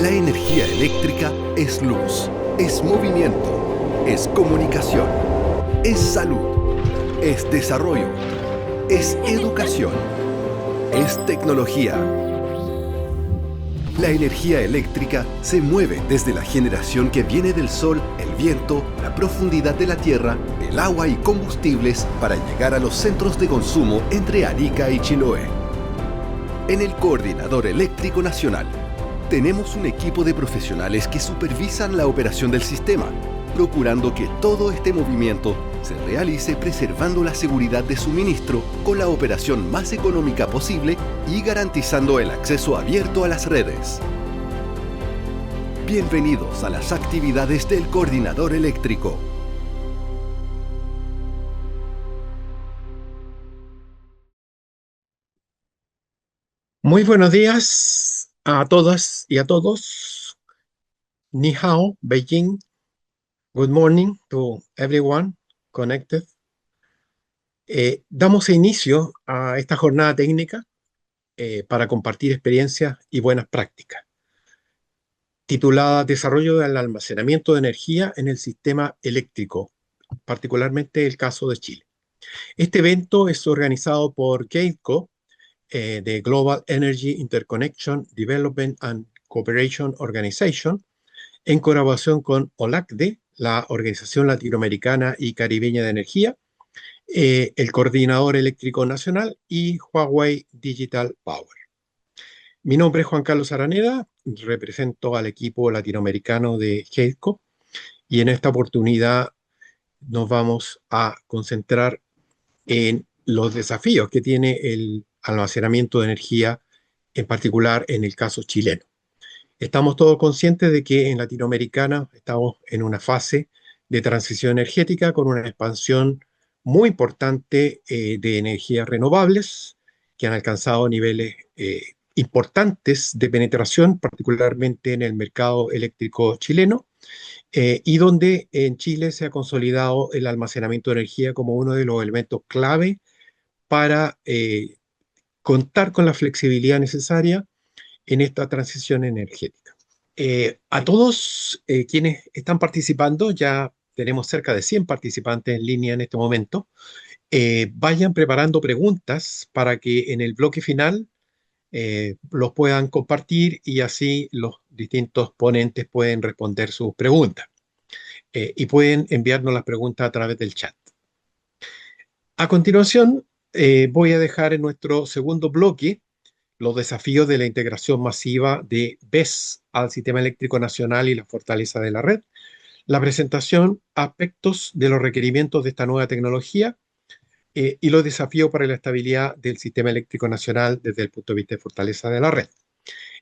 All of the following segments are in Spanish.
La energía eléctrica es luz, es movimiento, es comunicación, es salud, es desarrollo, es educación, es tecnología. La energía eléctrica se mueve desde la generación que viene del sol, el viento, la profundidad de la tierra, el agua y combustibles para llegar a los centros de consumo entre Arica y Chiloé. En el Coordinador Eléctrico Nacional, tenemos un equipo de profesionales que supervisan la operación del sistema, procurando que todo este movimiento se realice preservando la seguridad de suministro con la operación más económica posible y garantizando el acceso abierto a las redes. Bienvenidos a las actividades del Coordinador Eléctrico. Muy buenos días a todas y a todos. Ni hao, Beijing. Good morning to everyone connected. Damos inicio a esta jornada técnica para compartir experiencias y buenas prácticas, titulada Desarrollo del almacenamiento de energía en el sistema eléctrico, particularmente el caso de Chile. Este evento es organizado por GATECO, de Global Energy Interconnection Development and Cooperation Organization, en colaboración con OLACDE, la Organización Latinoamericana y Caribeña de Energía, el Coordinador Eléctrico Nacional y Huawei Digital Power. Mi nombre es Juan Carlos Araneda, represento al equipo latinoamericano de GEDCO y en esta oportunidad nos vamos a concentrar en los desafíos que tiene el almacenamiento de energía, en particular en el caso chileno. Estamos todos conscientes de que en Latinoamericana estamos en una fase de transición energética con una expansión muy importante de energías renovables que han alcanzado niveles importantes de penetración, particularmente en el mercado eléctrico chileno, y donde en Chile se ha consolidado el almacenamiento de energía como uno de los elementos clave para contar con la flexibilidad necesaria en esta transición energética. A todos quienes están participando, ya tenemos cerca de 100 participantes en línea en este momento, vayan preparando preguntas para que en el bloque final los puedan compartir y así los distintos ponentes pueden responder sus preguntas. Y pueden enviarnos las preguntas a través del chat. A continuación, voy a dejar en nuestro segundo bloque los desafíos de la integración masiva de BESS al sistema eléctrico nacional y la fortaleza de la red, la presentación, aspectos de los requerimientos de esta nueva tecnología y los desafíos para la estabilidad del sistema eléctrico nacional desde el punto de vista de fortaleza de la red.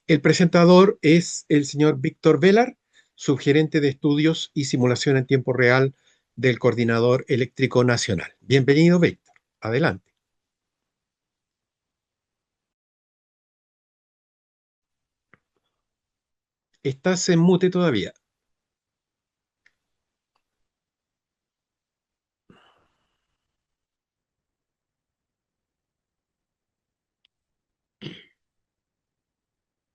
El presentador es el señor Víctor Velar, subgerente de estudios y simulación en tiempo real del Coordinador Eléctrico Nacional. Bienvenido, Víctor. Adelante. Estás en mute todavía.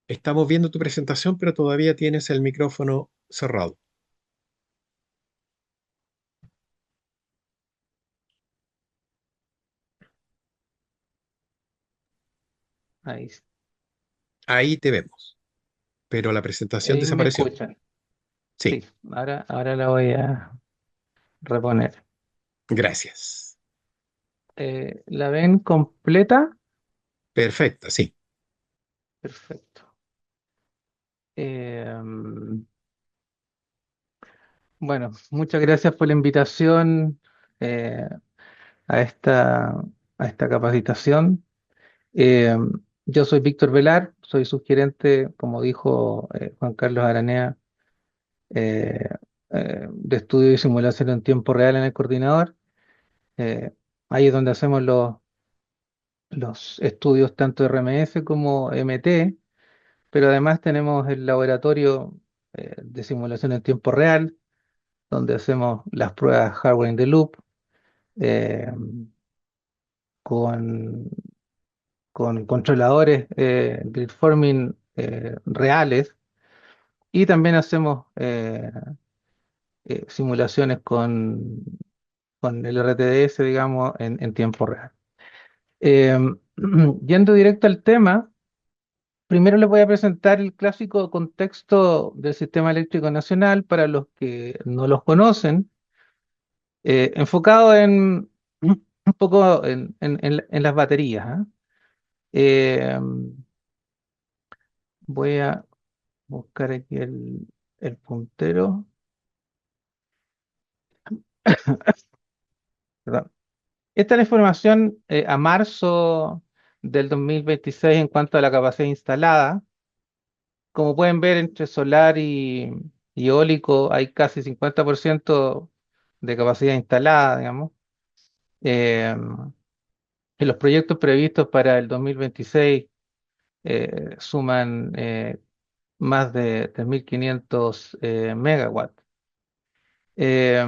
Estamos viendo tu presentación, pero todavía tienes el micrófono cerrado. Ahí, Ahí te vemos, pero la presentación ahí me desapareció. escuchan. Sí, Sí, ahora la voy a reponer. gracias. ¿La ven completa? Perfecta, sí. Perfecto. Bueno, muchas gracias por la invitación eh, a esta capacitación. Eh, yo soy Víctor Velar, soy subgerente, como dijo Juan Carlos Aranea, eh, de estudio y simulación en tiempo real en el coordinador. Eh, Ahí es donde hacemos los estudios tanto RMS como MT, pero además tenemos el laboratorio de simulación en tiempo real, donde hacemos las pruebas hardware in the loop eh, con, con controladores gridforming reales. Y también hacemos simulaciones con el RTDS, digamos, en tiempo real. Yendo directo al tema, primero les voy a presentar el clásico contexto del sistema eléctrico nacional para los que no los conocen, enfocado en un poco en las baterías. ¿Ah? Eh, Voy a buscar aquí el puntero. Perdón. Esta es la información a marzo del 2026 en cuanto a la capacidad instalada. Como pueden ver, entre solar y eólico hay casi 50% de capacidad instalada, digamos. Eh, y los proyectos previstos para el 2026 suman más de 3.500 megawatts. Eh,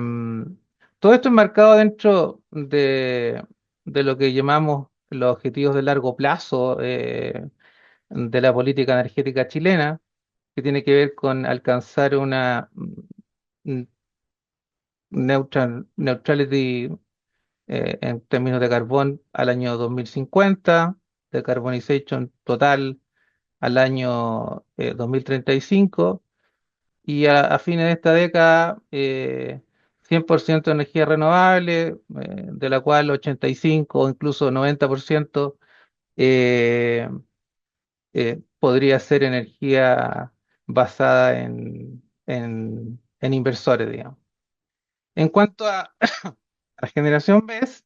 Todo esto enmarcado dentro de lo que llamamos los objetivos de largo plazo de la política energética chilena, que tiene que ver con alcanzar una neutrality en términos de carbón al año 2050, decarbonization total al año 2035 y a fines de esta década 100% de energía renovable, de la cual 85 o incluso 90% eh, podría ser energía basada en inversores, digamos. En cuanto a la generación BESS,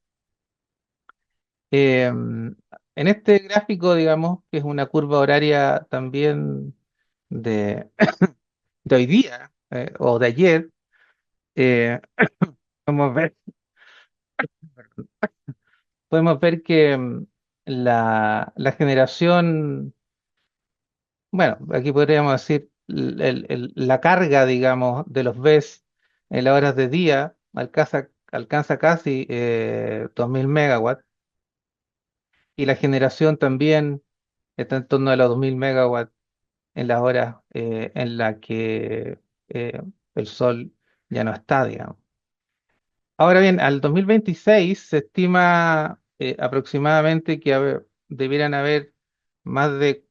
en este gráfico, digamos, que es una curva horaria también de, de hoy día o de ayer, eh, podemos ver, podemos ver que la generación, bueno, aquí podríamos decir la carga, digamos, de los BESS en las horas de día alcanza casi 2.000 megawatts y la generación también está en torno a los 2.000 megawatts en las horas en las que el sol ya no está, digamos. Ahora bien, al 2026 se estima aproximadamente que debieran haber más de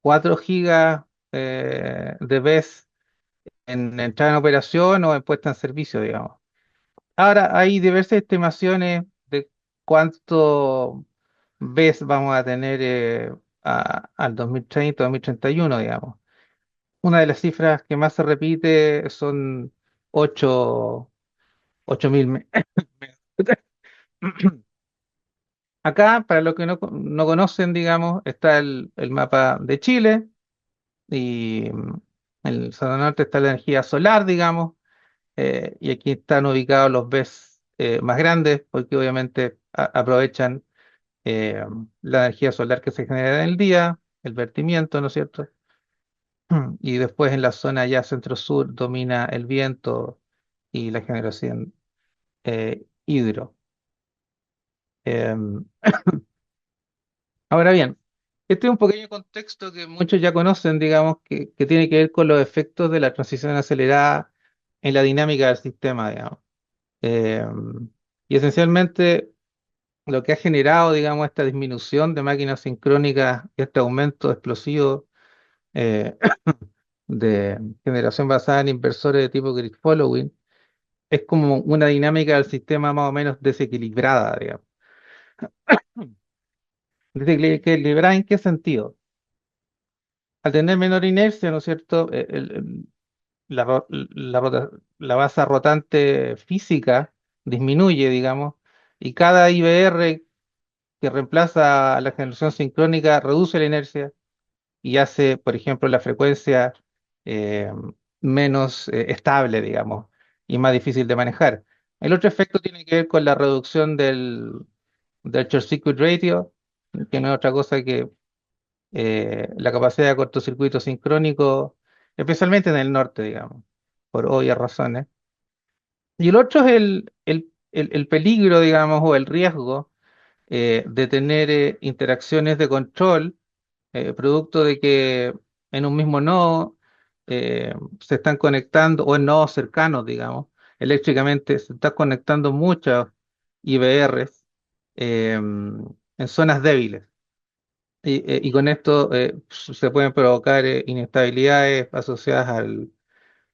4 gigas de BESS en entrada en operación o en puesta en servicio, digamos. Ahora, hay diversas estimaciones de cuánto BESS vamos a tener al 2030, 2031, digamos. Una de las cifras que más se repite son 8 8.000. Acá, para los que no conocen, digamos, está el mapa de Chile y en el Centro Norte está la energía solar, digamos, y aquí están ubicados los BES más grandes porque obviamente aprovechan eh, la energía solar que se genera en el día, el vertimiento, ¿no es cierto? Y después en la zona ya centro-sur domina el viento y la generación hidro. Em, Ahora bien, este es un pequeño contexto que muchos ya conocen, digamos, que tiene que ver con los efectos de la transición acelerada en la dinámica del sistema, digamos. Eh, y esencialmente lo que ha generado, digamos, esta disminución de máquinas sincrónicas y este aumento explosivo eh, de generación basada en inversores de tipo grid following es como una dinámica del sistema más o menos desequilibrada, digamos. ¿Desequilibrada en qué sentido? Al tener menor inercia, ¿no es cierto? La masa rotante física disminuye, digamos, y cada IBR que reemplaza a la generación sincrónica reduce la inercia y hace, por ejemplo, la frecuencia eh, menos estable, digamos, y más difícil de manejar. El otro efecto tiene que ver con la reducción del short circuit ratio, que no es otra cosa que la capacidad de cortocircuito sincrónico, especialmente en el norte, digamos, por obvias razones. Y el otro es el peligro, digamos, o el riesgo de tener interacciones de control, producto de que en un mismo nodo se están conectando, o en nodos cercanos, digamos, eléctricamente, se están conectando muchos IBRs en zonas débiles. Y con esto se pueden provocar inestabilidades asociadas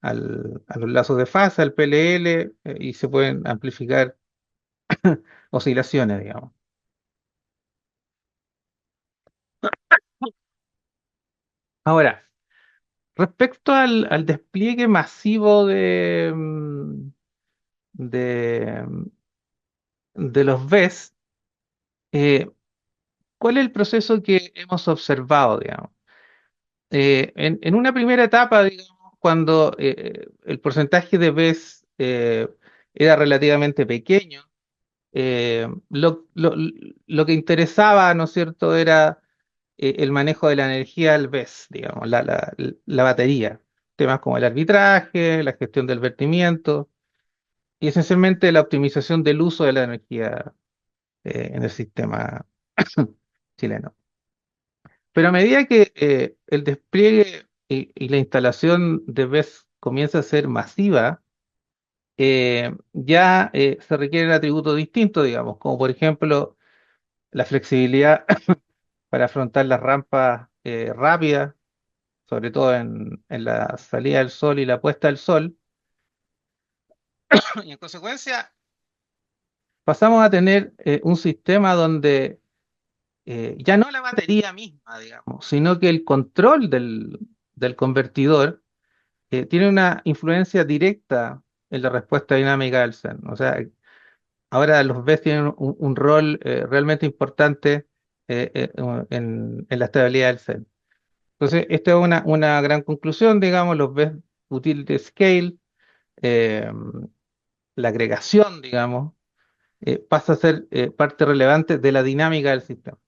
a los lazos de fase, al PLL, y se pueden amplificar oscilaciones, digamos. Ahora, respecto al despliegue masivo de, de los BES, eh, ¿cuál es el proceso que hemos observado, digamos? En una primera etapa, digamos, cuando el porcentaje de BES era relativamente pequeño, eh, lo, lo- lo que interesaba, ¿no es cierto?, era el manejo de la energía al BES, digamos, la batería. Temas como el arbitraje, la gestión del vertimiento y esencialmente la optimización del uso de la energía en el sistema chileno. Pero a medida que el despliegue y la instalación de BES comienza a ser masiva, ya se requieren atributos distintos, digamos, como por ejemplo la flexibilidad para afrontar las rampas rápidas, sobre todo en la salida del sol y la puesta del sol. Y en consecuencia, pasamos a tener un sistema donde ya no la batería misma, digamos, sino que el control del convertidor tiene una influencia directa en la respuesta dinámica del CERN. O sea, ahora los BES tienen un rol realmente importante en la estabilidad del CERN. Entonces, esta es una gran conclusión, digamos, los BES Utility Scale, eh, la agregación, digamos, pasa a ser parte relevante de la dinámica del sistema.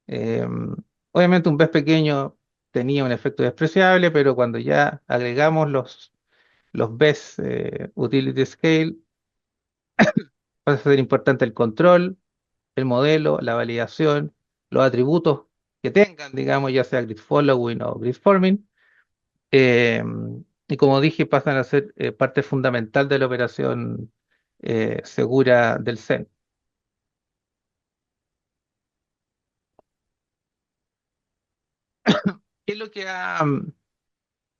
Eh, Obviamente un BES pequeño tenía un efecto despreciable, pero cuando ya agregamos los BES Utility Scale, pasa a ser importante el control, el modelo, la validación, los atributos que tengan, digamos, ya sea grid following o grid forming. eh, y como dije, pasan a ser parte fundamental de la operación segura del CEN. ¿Qué es lo que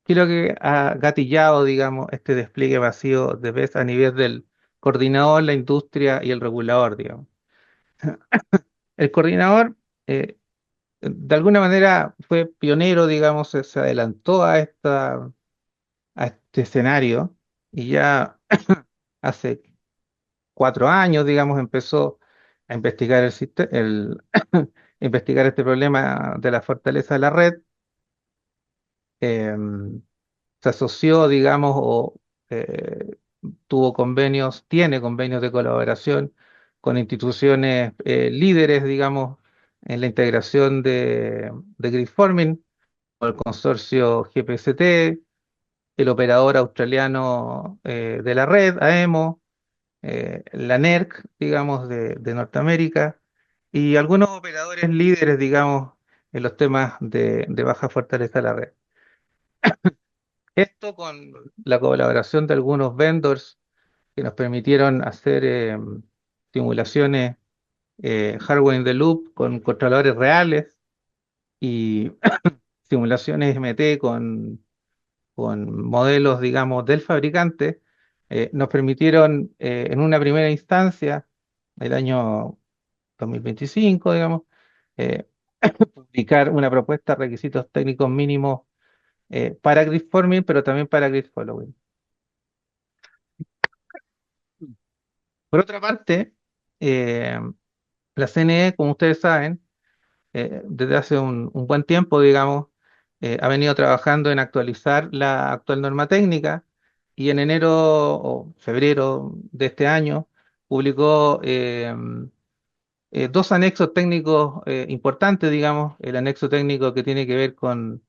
qué es lo que ha gatillado, digamos, este despliegue vacío de BES a nivel del coordinador, la industria y el regulador, digamos? El coordinador, de alguna manera, fue pionero, digamos, se adelantó a este escenario y ya hace 4 años, digamos, empezó a investigar investigar este problema de la fortaleza de la red. Se asoció, digamos, o eh, tiene convenios de colaboración con instituciones líderes, digamos, en la integración de gridforming, como el consorcio GPST, el operador australiano de la red, AEMO, la NERC, digamos, de Norteamérica, y algunos operadores líderes, digamos, en los temas de baja fortaleza de la red. Esto con la colaboración de algunos vendors que nos permitieron hacer simulaciones hardware in the loop con controladores reales y simulaciones MT con modelos, digamos, del fabricante, nos permitieron en una primera instancia, el año 2025, digamos, eh, publicar una propuesta de requisitos técnicos mínimos para grid forming, pero también para grid following. Por otra parte, eh, la CNE, como ustedes saben, desde hace un buen tiempo, digamos, ha venido trabajando en actualizar la actual norma técnica y en enero o febrero de este año publicó dos anexos técnicos importantes, digamos, el anexo técnico que tiene que ver con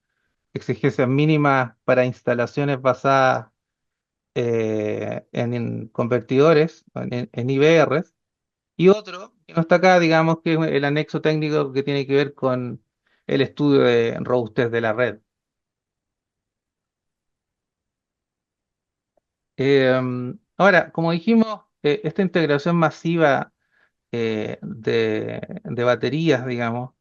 exigencias mínimas para instalaciones basadas en convertidores, en IBRs, y otro, que no está acá, digamos, que es el anexo técnico que tiene que ver con el estudio de robustez de la red. Ahora, como dijimos, esta integración masiva de baterías, digamos,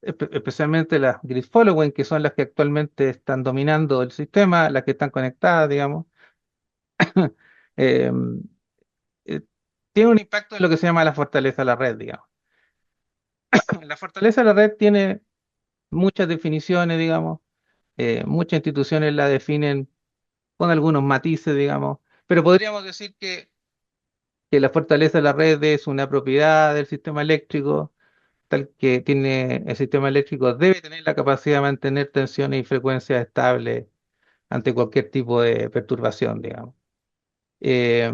especialmente las grid following, que son las que actualmente están dominando el sistema, las que están conectadas, digamos, eh, eh, tiene un impacto en lo que se llama la fortaleza de la red, digamos. La fortaleza de la red tiene muchas definiciones, digamos, muchas instituciones la definen con algunos matices, digamos, pero podríamos decir que la fortaleza de la red es una propiedad del sistema eléctrico, tal que tiene el sistema eléctrico debe tener la capacidad de mantener tensiones y frecuencias estables ante cualquier tipo de perturbación, digamos. Eh,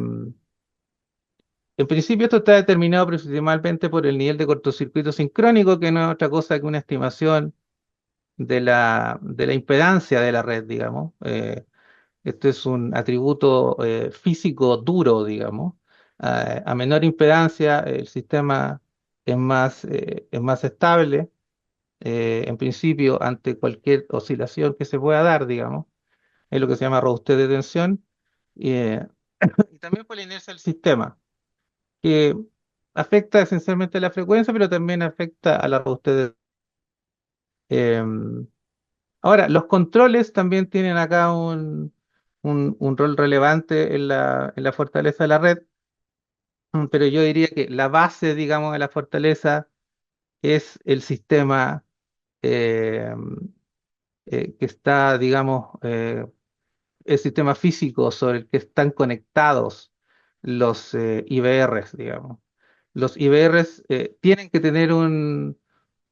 en principio esto está determinado principalmente por el nivel de cortocircuito sincrónico, que no es otra cosa que una estimación de la impedancia de la red, digamos. Esto es un atributo físico duro, digamos. A menor impedancia, el sistema es más estable, en principio, ante cualquier oscilación que se pueda dar, digamos. Es lo que se llama robustez de tensión. eh, y también por la inercia del sistema, que afecta esencialmente a la frecuencia, pero también afecta a la robustez de. Ahora, los controles también tienen acá un rol relevante en la fortaleza de la red, pero yo diría que la base, digamos, de la fortaleza es el sistema eh, que está, digamos, el sistema físico sobre el que están conectados los IBRs, digamos. Los IBRs tienen que tener un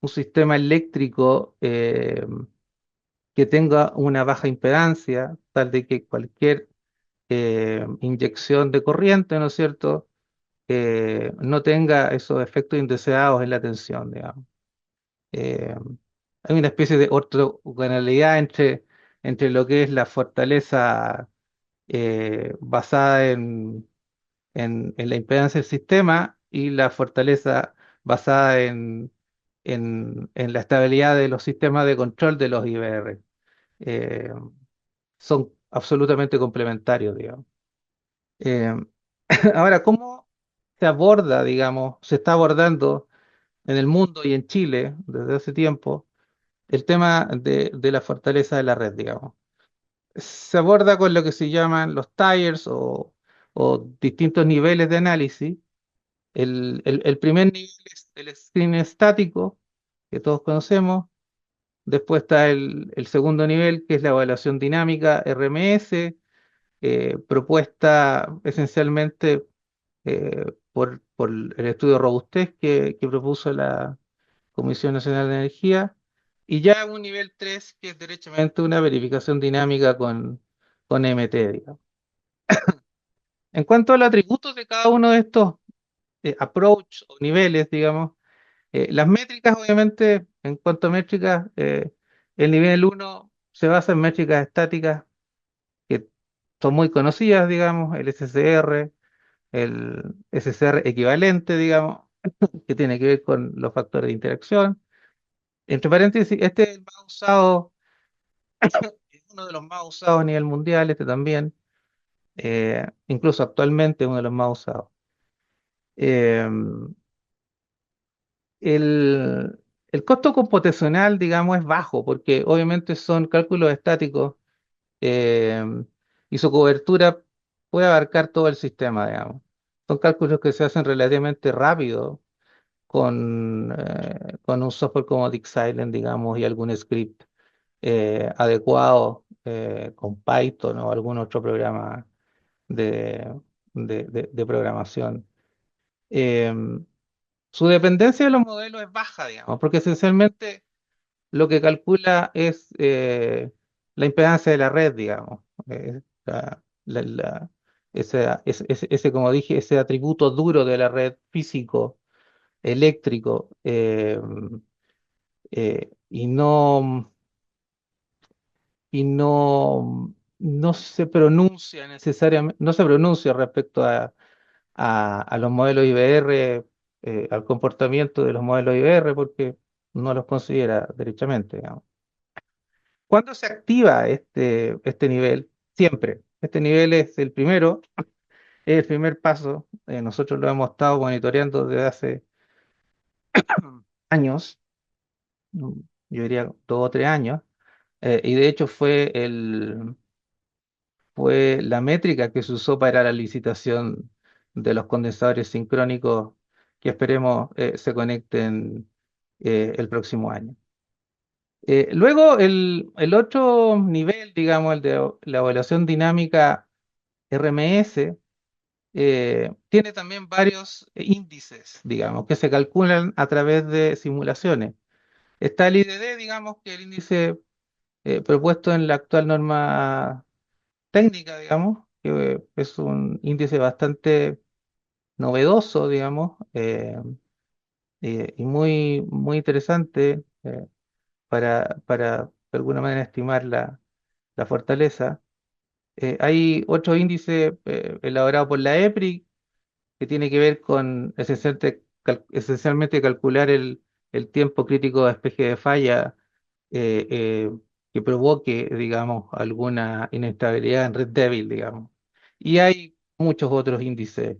sistema eléctrico que tenga una baja impedancia, tal de que cualquier inyección de corriente, ¿no es cierto?, no tenga esos efectos indeseados en la tensión, digamos. Eh, Hay una especie de ortogonalidad entre lo que es la fortaleza basada en la impedancia del sistema y la fortaleza basada en la estabilidad de los sistemas de control de los IBR. Eh, Son absolutamente complementarios, digamos. Eh, Ahora, ¿cómo se aborda, digamos, se está abordando en el mundo y en Chile desde hace tiempo el tema de la fortaleza de la red, digamos? Se aborda con lo que se llaman los tiers o distintos niveles de análisis. El primer nivel es el screening estático, que todos conocemos. Después está el segundo nivel, que es la evaluación dinámica, RMS, propuesta esencialmente por el estudio robustez que propuso la Comisión Nacional de Energía. Y ya un nivel 3 que es derechamente una verificación dinámica con MT, digamos. En cuanto al atributos de cada uno de estos approach o niveles, digamos, las métricas, obviamente, en cuanto a métricas, el nivel uno se basa en métricas estáticas que son muy conocidas, digamos, el SCR, el SCR equivalente, digamos, que tiene que ver con los factores de interacción. Entre paréntesis, este es el más usado, es uno de los más usados a nivel mundial, este también, incluso actualmente es uno de los más usados. Eh, el, el costo computacional, digamos, es bajo, porque obviamente son cálculos estáticos eh, y su cobertura puede abarcar todo el sistema, digamos. Son cálculos que se hacen relativamente rápido con un software como DeepSilent, digamos, y algún script adecuado con Python o algún otro programa de, de programación. Em, Su dependencia de los modelos es baja, digamos, porque esencialmente lo que calcula es la impedancia de la red, digamos. Como dije, ese atributo duro de la red físico, eléctrico, y no se pronuncia necesariamente, no se pronuncia respecto a los modelos IBR, al comportamiento de los modelos IBR, porque no los considera derechamente, digamos. ¿Cuándo se activa este nivel? Siempre. Este nivel es el primero, es el primer paso. Nosotros lo hemos estado monitoreando desde hace años, mm, yo diría 2 o 3 años, y de hecho fue la métrica que se usó para la licitación de los condensadores sincrónicos que esperemos se conecten el próximo año. Luego, el otro nivel, digamos, el de la evaluación dinámica RMS, tiene también varios índices, digamos, que se calculan a través de simulaciones. Está el IDD, digamos, que es el índice propuesto en la actual norma técnica, digamos, que es un índice bastante novedoso, digamos, y muy, muy interesante para de alguna manera estimar la fortaleza. Hay otro índice elaborado por la EPRI que tiene que ver con esencialmente calcular el tiempo crítico de despeje de falla eh, eh, que provoque, digamos, alguna inestabilidad en red débil, digamos. Y hay muchos otros índices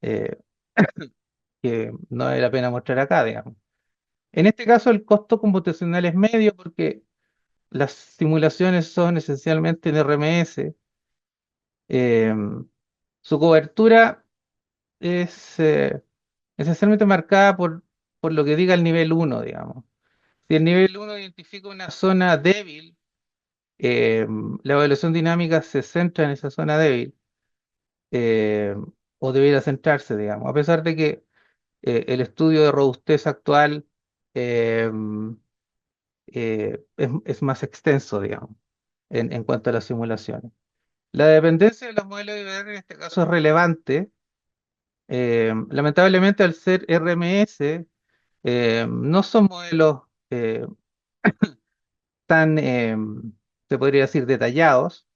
eh, que no vale la pena mostrar acá, digamos. En este caso, el costo computacional es medio porque las simulaciones son esencialmente en RMS. eh, Su cobertura es esencialmente marcada por lo que diga el nivel uno, digamos. Si el nivel uno identifica una zona débil, eh, la evaluación dinámica se centra en esa zona débil, eh, o debería centrarse, digamos, a pesar de que el estudio de robustez actual eh, es más extenso, digamos, en cuanto a las simulaciones. La dependencia de los modelos de IBR en este caso es relevante. Lamentablemente, al ser RMS, no son modelos tan, se podría decir, detallados.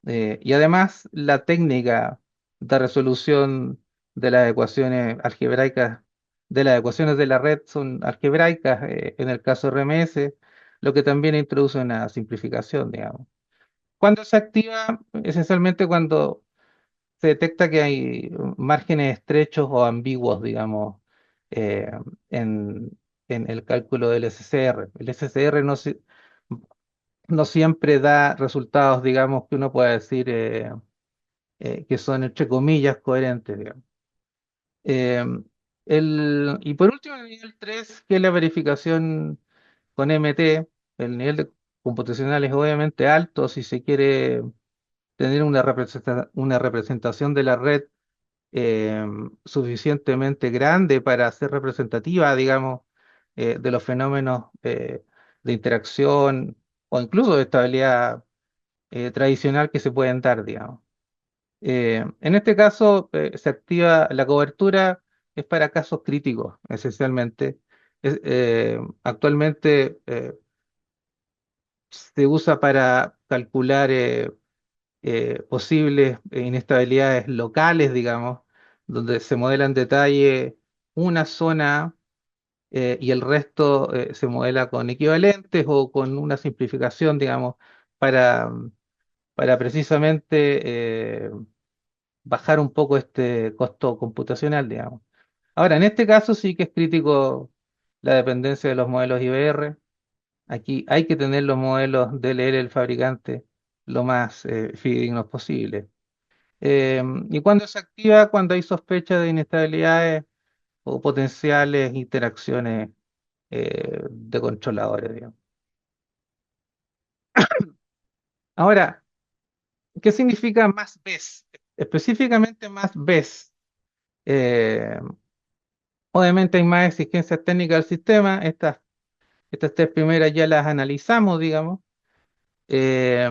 Y además, la técnica de resolución de las ecuaciones algebraicas, de las ecuaciones de la red son algebraicas en el caso RMS, lo que también introduce una simplificación, digamos. ¿Cuándo se activa? Esencialmente cuando se detecta que hay márgenes estrechos o ambiguos, digamos, eh, en, en el cálculo del SCR. El SCR no siempre da resultados, digamos, que uno pueda decir que son, entre comillas, coherentes, digamos. Eh, y por último, el nivel 3 que es la verificación con MT. El nivel computacional es obviamente alto si se quiere tener una representación de la red eh, suficientemente grande para ser representativa, digamos, de los fenómenos de interacción o incluso de estabilidad tradicional que se pueden dar, digamos. En este caso, se activa la cobertura, es para casos críticos, esencialmente. Actualmente se usa para calcular posibles inestabilidades locales, digamos, donde se modela en detalle una zona y el resto se modela con equivalentes o con una simplificación, digamos, para, para precisamente bajar un poco este costo computacional, digamos. Ahora, en este caso sí que es crítico la dependencia de los modelos IBR. Aquí hay que tener los modelos DLL del fabricante lo más fidedignos posible. ¿Y cuando se activa? Cuando hay sospecha de inestabilidades o potenciales interacciones de controladores, digamos. Ahora, ¿qué significa más BES? Específicamente más BES. Eh, Obviamente hay más exigencias técnicas del sistema. Estas tres primeras ya las analizamos, digamos. Eh,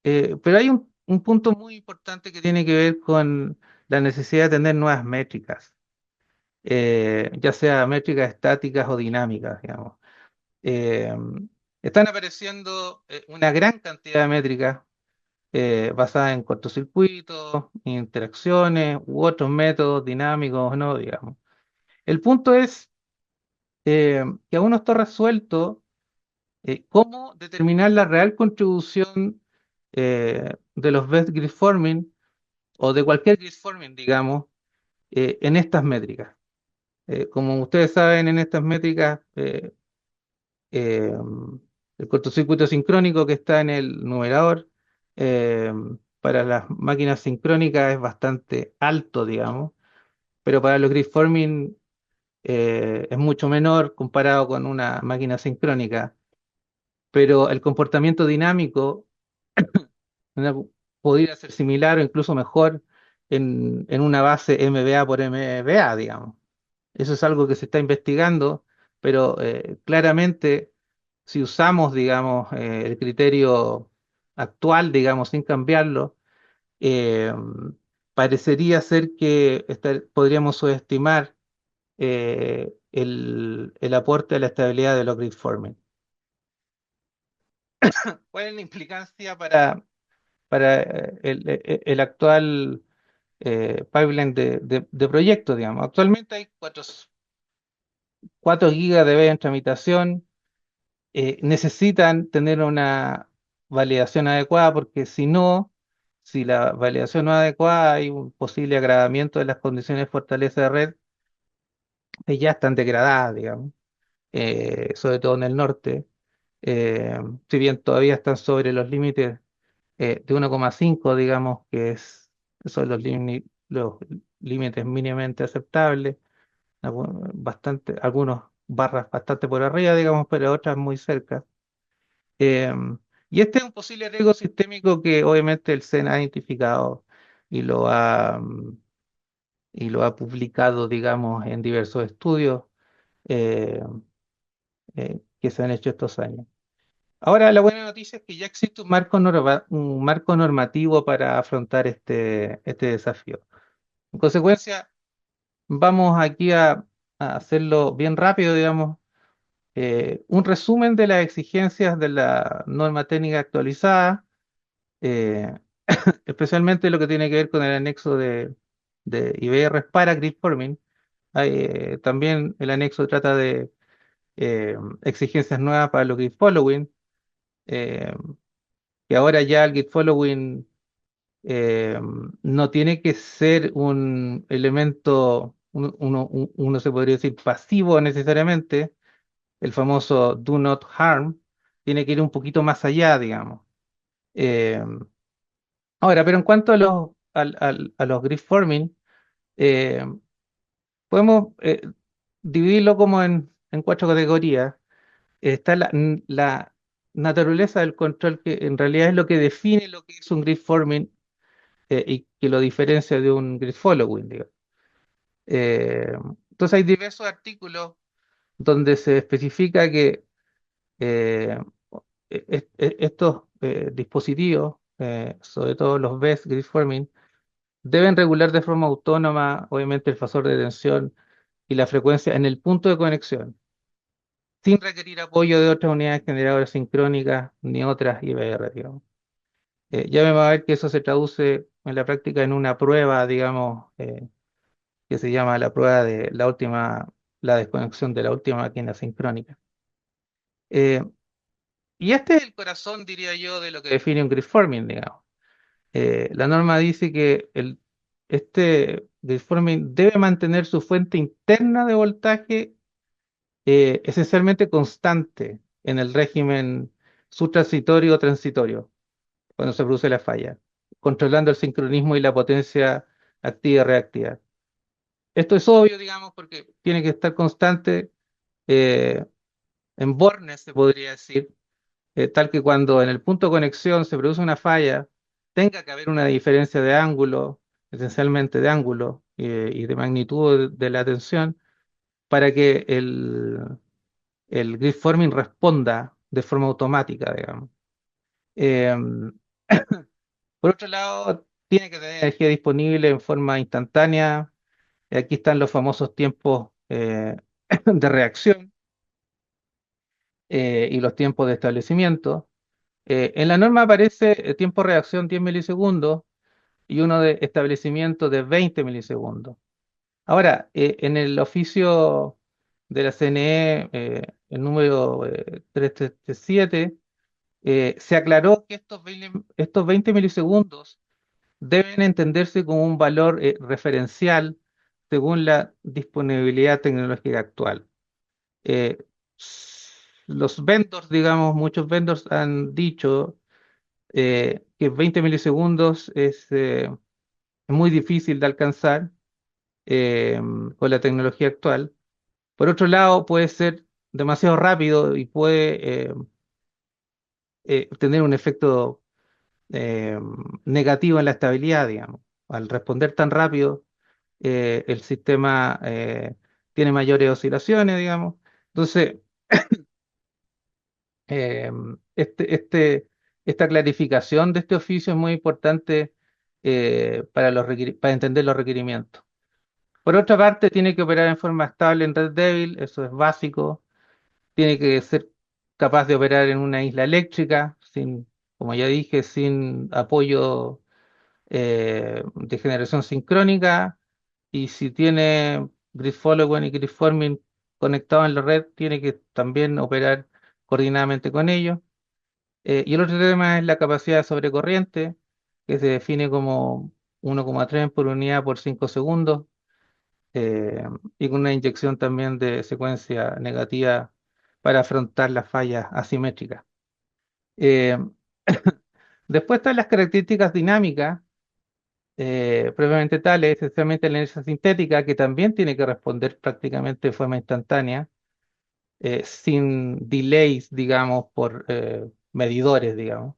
pero hay un punto muy importante que tiene que ver con la necesidad de tener nuevas métricas, ya sea métricas estáticas o dinámicas, digamos. Eh, Están apareciendo una gran cantidad de métricas basadas en cortocircuitos, interacciones u otros métodos dinámicos, ¿no? Digamos. El punto es que aún no está resuelto cómo determinar la real contribución de los best grid forming o de cualquier grid forming, digamos, en estas métricas. Como ustedes saben, en estas métricas, eh, el cortocircuito sincrónico que está en el numerador, eh, para las máquinas sincrónicas es bastante alto, digamos, pero para los grid forming es mucho menor comparado con una máquina sincrónica. Pero el comportamiento dinámico una- podría ser similar o incluso mejor en una base MBA por MBA, digamos. Eso es algo que se está investigando, pero claramente si usamos, digamos, el criterio actual, digamos, sin cambiarlo, eh, parecería ser que podríamos subestimar el aporte a la estabilidad de los grid forming. ¿Cuál es la implicancia para el actual pipeline de proyectos, digamos? Actualmente hay 4 gigas de B en tramitación. Necesitan tener una validación adecuada porque si no, si la validación no es adecuada, hay un posible agravamiento de las condiciones de fortaleza de red que ya están degradadas, digamos, sobre todo en el norte. Eh, si bien todavía están sobre los límites de 1,5, digamos, son los límites mínimamente aceptables, algunos barras bastante por arriba, digamos, pero otras muy cerca. Eh, y este es un posible riesgo sistémico que obviamente el CEN ha identificado y y lo ha publicado, digamos, en diversos estudios eh, que se han hecho estos años. Ahora, la buena noticia es que ya existe un marco normativo para afrontar este desafío. En consecuencia, vamos aquí a hacerlo bien rápido, digamos, un resumen de las exigencias de la norma técnica actualizada, eh, especialmente lo que tiene que ver con el anexo de IBR para gridforming. También el anexo trata de exigencias nuevas para los grid following, eh, que ahora ya el grid following eh, no tiene que ser un elemento, uno se podría decir pasivo necesariamente, el famoso do not harm, tiene que ir un poquito más allá, digamos. Eh, Ahora, pero en cuanto a los grid forming, eh, podemos dividirlo como en 4 categorías. Está la naturaleza del control, que en realidad es lo que define lo que es un grid forming y que lo diferencia de un grid following, digamos. Eh, entonces hay diversos artículos donde se especifica que eh, estos dispositivos, sobre todo los BESS grid forming, deben regular de forma autónoma, obviamente, el fasor de tensión y la frecuencia en el punto de conexión, sin requerir apoyo de otras unidades generadoras sincrónicas ni otras IBR, digamos. Ya me va a ver que eso se traduce en la práctica en una prueba, digamos, que se llama la prueba de la desconexión de la última máquina sincrónica. Eh, y este es el corazón, diría yo, de lo que define un grid forming, digamos. La norma dice que este grid forming debe mantener su fuente interna de voltaje esencialmente constante en el régimen subtransitorio o transitorio, cuando se produce la falla, controlando el sincronismo y la potencia activa y reactiva. Esto es obvio, digamos, porque tiene que estar constante eh, en bornes, se podría decir, tal que cuando en el punto de conexión se produce una falla, tenga que haber una diferencia de ángulo, esencialmente de ángulo y de magnitud de la tensión, para que el grid forming responda de forma automática, digamos. Eh, por otro lado, tiene que tener energía disponible en forma instantánea. Aquí están los famosos tiempos de reacción y los tiempos de establecimiento. En la norma aparece tiempo de reacción 10 milisegundos y uno de establecimiento de 20 milisegundos. Ahora, en el oficio de la CNE, el número 337, Se aclaró que estos 20 milisegundos deben entenderse como un valor referencial según la disponibilidad tecnológica actual. Eh, los vendors, digamos, muchos vendors han dicho que 20 milisegundos es muy difícil de alcanzar con la tecnología actual. Por otro lado, puede ser demasiado rápido y puede tener un efecto eh, negativo en la estabilidad, digamos. Al responder tan rápido, el sistema tiene mayores oscilaciones, digamos. Entonces, eh, este, este, esta clarificación de este oficio es muy importante para entender los requerimientos. Por otra parte, tiene que operar en forma estable en red débil, eso es básico. Tiene que ser capaz de operar en una isla eléctrica, sin, como ya dije, sin apoyo de generación sincrónica. Y si tiene grid following y grid forming conectados en la red, tiene que también operar coordinadamente con ellos. Y el otro tema es la capacidad de sobrecorriente, que se define como 1,3 por unidad por 5 segundos, eh, y con una inyección también de secuencia negativa para afrontar las fallas asimétricas. Eh, Después están las características dinámicas, propiamente tales, esencialmente la inercia sintética, que también tiene que responder prácticamente de forma instantánea, sin delays, digamos, por medidores, digamos,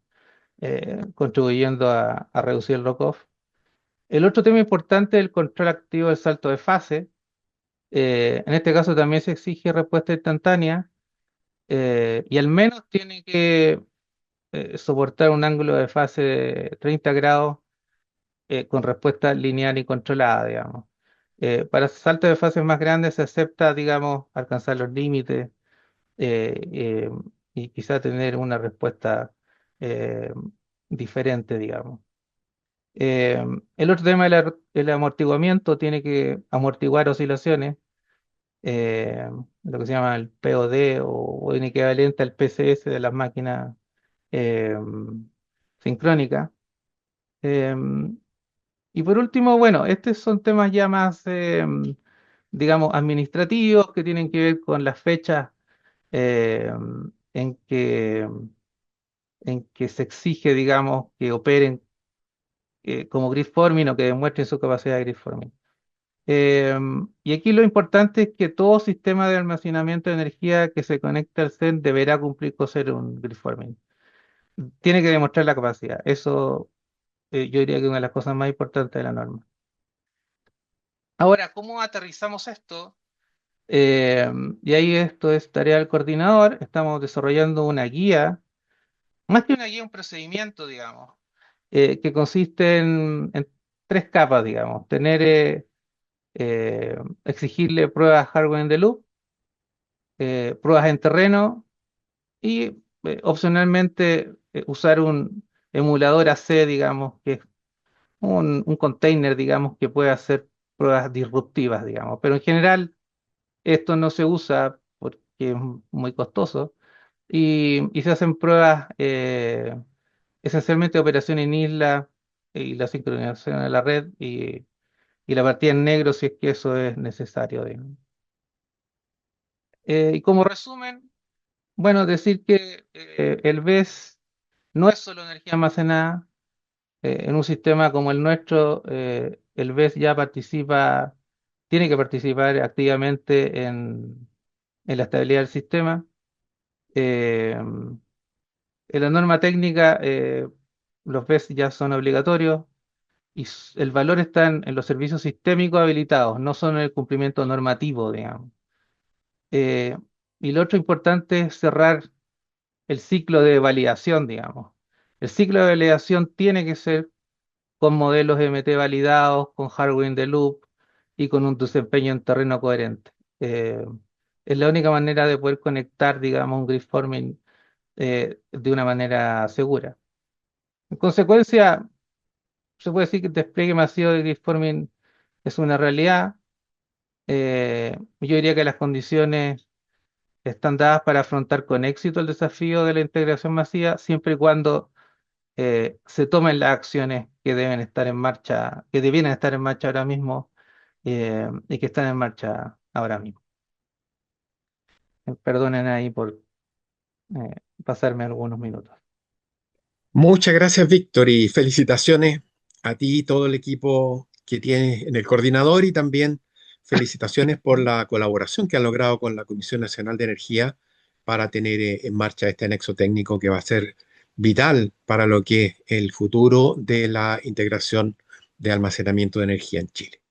contribuyendo a reducir el rock-off. El otro tema importante es el control activo del salto de fase. En este caso también se exige respuesta instantánea y al menos tiene que soportar un ángulo de fase de 30 grados con respuesta lineal y controlada, digamos. Para saltos de fases más grandes se acepta, digamos, alcanzar los límites eh, eh, y quizá tener una respuesta eh, diferente, digamos. Eh, el otro tema es el amortiguamiento, tiene que amortiguar oscilaciones, eh, lo que se llama el POD o en equivalente al PCS de las máquinas eh, sincrónicas. Eh, y por último, bueno, estos son temas ya más, digamos, administrativos que tienen que ver con las fechas eh, en que, en que se exige, digamos, que operen como grid forming o que demuestren su capacidad de grid forming. Y aquí lo importante es que todo sistema de almacenamiento de energía que se conecte al CEN deberá cumplir con ser un grid forming. Tiene que demostrar la capacidad. Eso yo diría que es una de las cosas más importantes de la norma. Ahora, ¿cómo aterrizamos esto? Eh, y ahí esto es tarea del coordinador. Estamos desarrollando una guía, más que una guía, un procedimiento, digamos, que consiste en tres capas, digamos. Exigirle pruebas hardware in the loop, pruebas en terreno y opcionalmente usar un emulador AC, digamos, que es un container, digamos, que puede hacer pruebas disruptivas, digamos. Pero en general esto no se usa porque es muy costoso y se hacen pruebas esencialmente de operación en isla y la sincronización de la red y la partida en negro si es que eso es necesario, digamos. Y como resumen, bueno, decir que el BES no es solo energía almacenada. En un sistema como el nuestro, el BES ya participa, tiene que participar activamente en la estabilidad del sistema. En la norma técnica, los BES ya son obligatorios y el valor está en los servicios sistémicos habilitados, no solo en el cumplimiento normativo, digamos. Eh, y lo otro importante es cerrar el ciclo de validación, digamos. El ciclo de validación tiene que ser con modelos MT validados, con hardware in the loop y con un desempeño en terreno coherente. Eh, es la única manera de poder conectar, digamos, un grid forming de una manera segura. En consecuencia, se puede decir que el despliegue masivo de grid forming es una realidad. Yo diría que las condiciones están dadas para afrontar con éxito el desafío de la integración masiva, siempre y cuando se tomen las acciones que deben estar en marcha, que debieran estar en marcha ahora mismo y que están en marcha ahora mismo. Perdonen ahí por pasarme algunos minutos. Muchas gracias, Víctor, y felicitaciones a ti y todo el equipo que tienes en el coordinador y también felicitaciones por la colaboración que han logrado con la Comisión Nacional de Energía para tener en marcha este anexo técnico que va a ser vital para lo que es el futuro de la integración de almacenamiento de energía en Chile.